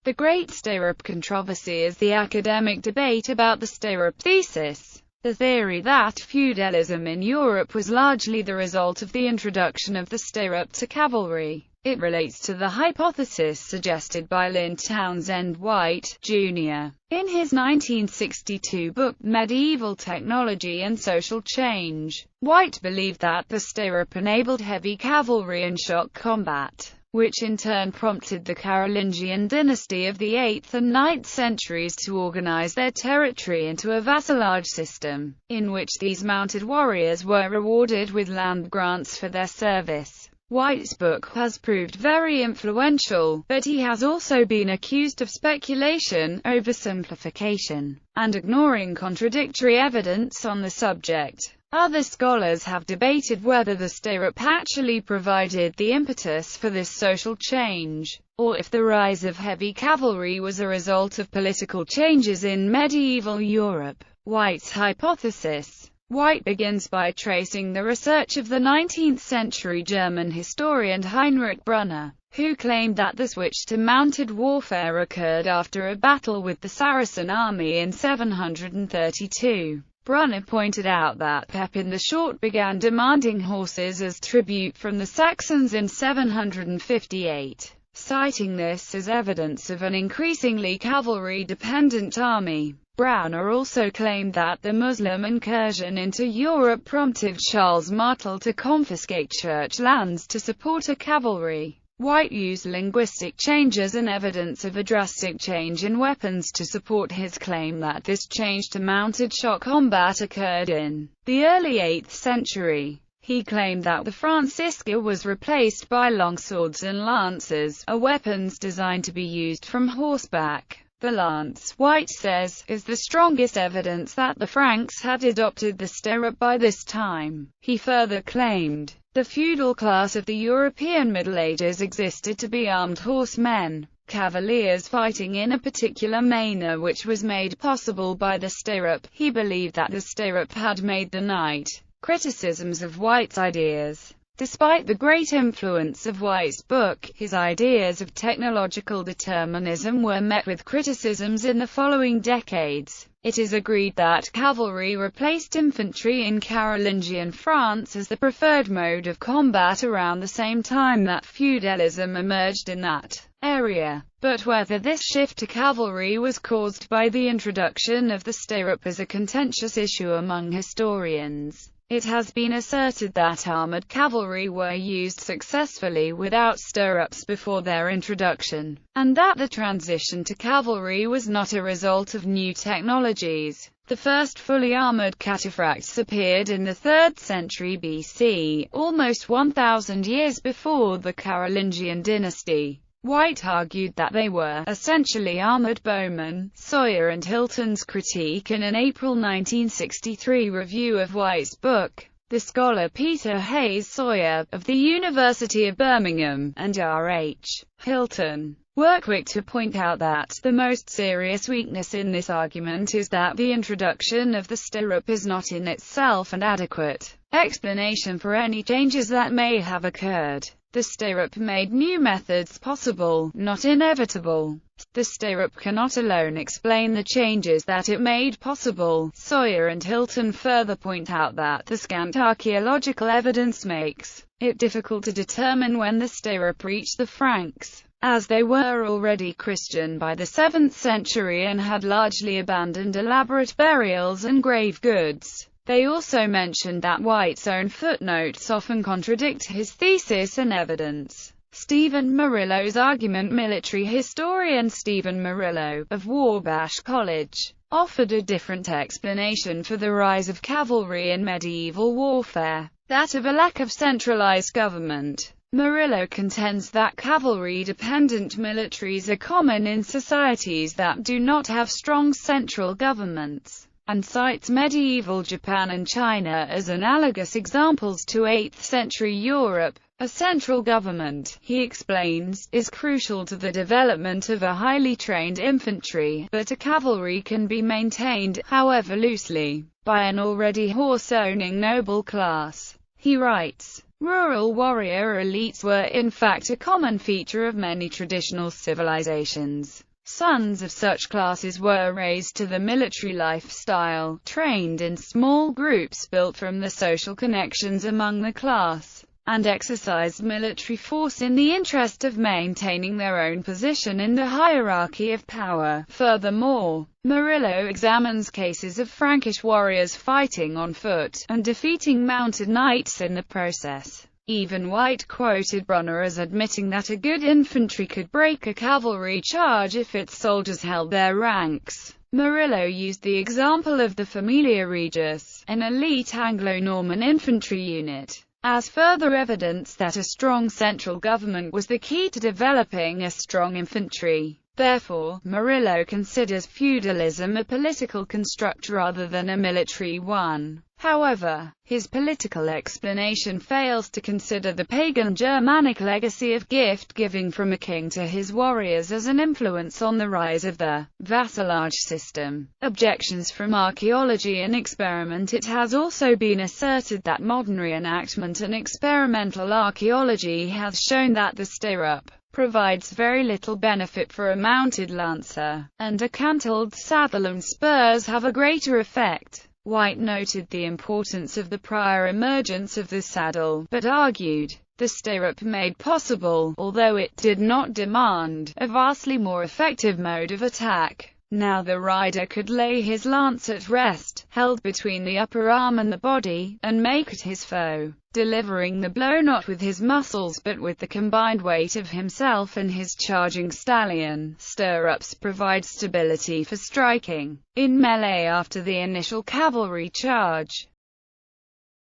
The great stirrup controversy is the academic debate about the Stirrup Thesis, the theory that feudalism in Europe was largely the result of the introduction of the stirrup to cavalry. It relates to the hypothesis suggested by Lynn Townsend White, Jr. in his 1962 book Medieval Technology and Social Change. White believed that the stirrup enabled heavy cavalry and shock combat, which in turn prompted the Carolingian dynasty of the 8th and 9th centuries to organize their territory into a vassalage system, in which these mounted warriors were rewarded with land grants for their service. White's book has proved very influential, but he has also been accused of speculation, oversimplification, and ignoring contradictory evidence on the subject. Other scholars have debated whether the stirrup actually provided the impetus for this social change, or if the rise of heavy cavalry was a result of political changes in medieval Europe. White's hypothesis. White begins by tracing the research of the 19th-century German historian Heinrich Brunner, who claimed that the switch to mounted warfare occurred after a battle with the Saracen army in 732. Brunner pointed out that Pepin the Short began demanding horses as tribute from the Saxons in 758, citing this as evidence of an increasingly cavalry-dependent army. Brunner also claimed that the Muslim incursion into Europe prompted Charles Martel to confiscate church lands to support a cavalry. White used linguistic change as an evidence of a drastic change in weapons to support his claim that this change to mounted shock combat occurred in the early 8th century. He claimed that the Francisca was replaced by longswords and lances, weapons designed to be used from horseback. The lance, White says, is the strongest evidence that the Franks had adopted the stirrup by this time. He further claimed, the feudal class of the European Middle Ages existed to be armed horsemen, cavaliers fighting in a particular manner which was made possible by the stirrup. He believed that the stirrup had made the knight. Criticisms of White's ideas. Despite the great influence of White's book, his ideas of technological determinism were met with criticisms in the following decades. It is agreed that cavalry replaced infantry in Carolingian France as the preferred mode of combat around the same time that feudalism emerged in that area. But whether this shift to cavalry was caused by the introduction of the stirrup is a contentious issue among historians. It has been asserted that armored cavalry were used successfully without stirrups before their introduction, and that the transition to cavalry was not a result of new technologies. The first fully armored cataphracts appeared in the 3rd century BC, almost 1,000 years before the Carolingian dynasty. White argued that they were essentially armored bowmen. Sawyer and Hilton's critique in an April 1963 review of White's book. The scholar Peter Hayes Sawyer, of the University of Birmingham, and R.H. Hilton, were quick to point out that the most serious weakness in this argument is that the introduction of the stirrup is not in itself an adequate explanation for any changes that may have occurred. The stirrup made new methods possible, not inevitable. The stirrup cannot alone explain the changes that it made possible. Sawyer and Hilton further point out that the scant archaeological evidence makes it difficult to determine when the stirrup reached the Franks, as they were already Christian by the 7th century and had largely abandoned elaborate burials and grave goods. They also mentioned that White's own footnotes often contradict his thesis and evidence. Stephen Murillo's argument. Military historian Stephen Murillo, of Wabash College, offered a different explanation for the rise of cavalry in medieval warfare, that of a lack of centralized government. Murillo contends that cavalry-dependent militaries are common in societies that do not have strong central governments, and cites medieval Japan and China as analogous examples to 8th century Europe. A central government, he explains, is crucial to the development of a highly trained infantry, but a cavalry can be maintained, however loosely, by an already horse-owning noble class. He writes, rural warrior elites were in fact a common feature of many traditional civilizations. Sons of such classes were raised to the military lifestyle, trained in small groups built from the social connections among the class, and exercised military force in the interest of maintaining their own position in the hierarchy of power. Furthermore, Murillo examines cases of Frankish warriors fighting on foot, and defeating mounted knights in the process. Even White quoted Brunner as admitting that a good infantry could break a cavalry charge if its soldiers held their ranks. Murillo used the example of the Familia Regis, an elite Anglo-Norman infantry unit, as further evidence that a strong central government was the key to developing a strong infantry. Therefore, Murillo considers feudalism a political construct rather than a military one. However, his political explanation fails to consider the pagan Germanic legacy of gift-giving from a king to his warriors as an influence on the rise of the vassalage system. Objections from Archaeology and Experiment. It has also been asserted that modern reenactment and experimental archaeology has shown that the stirrup provides very little benefit for a mounted lancer, and a cantled saddle and spurs have a greater effect. White noted the importance of the prior emergence of the saddle, but argued the stirrup made possible, although it did not demand, a vastly more effective mode of attack. Now the rider could lay his lance at rest, held between the upper arm and the body, and make at his foe, delivering the blow not with his muscles but with the combined weight of himself and his charging stallion. Stirrups provide stability for striking in melee after the initial cavalry charge.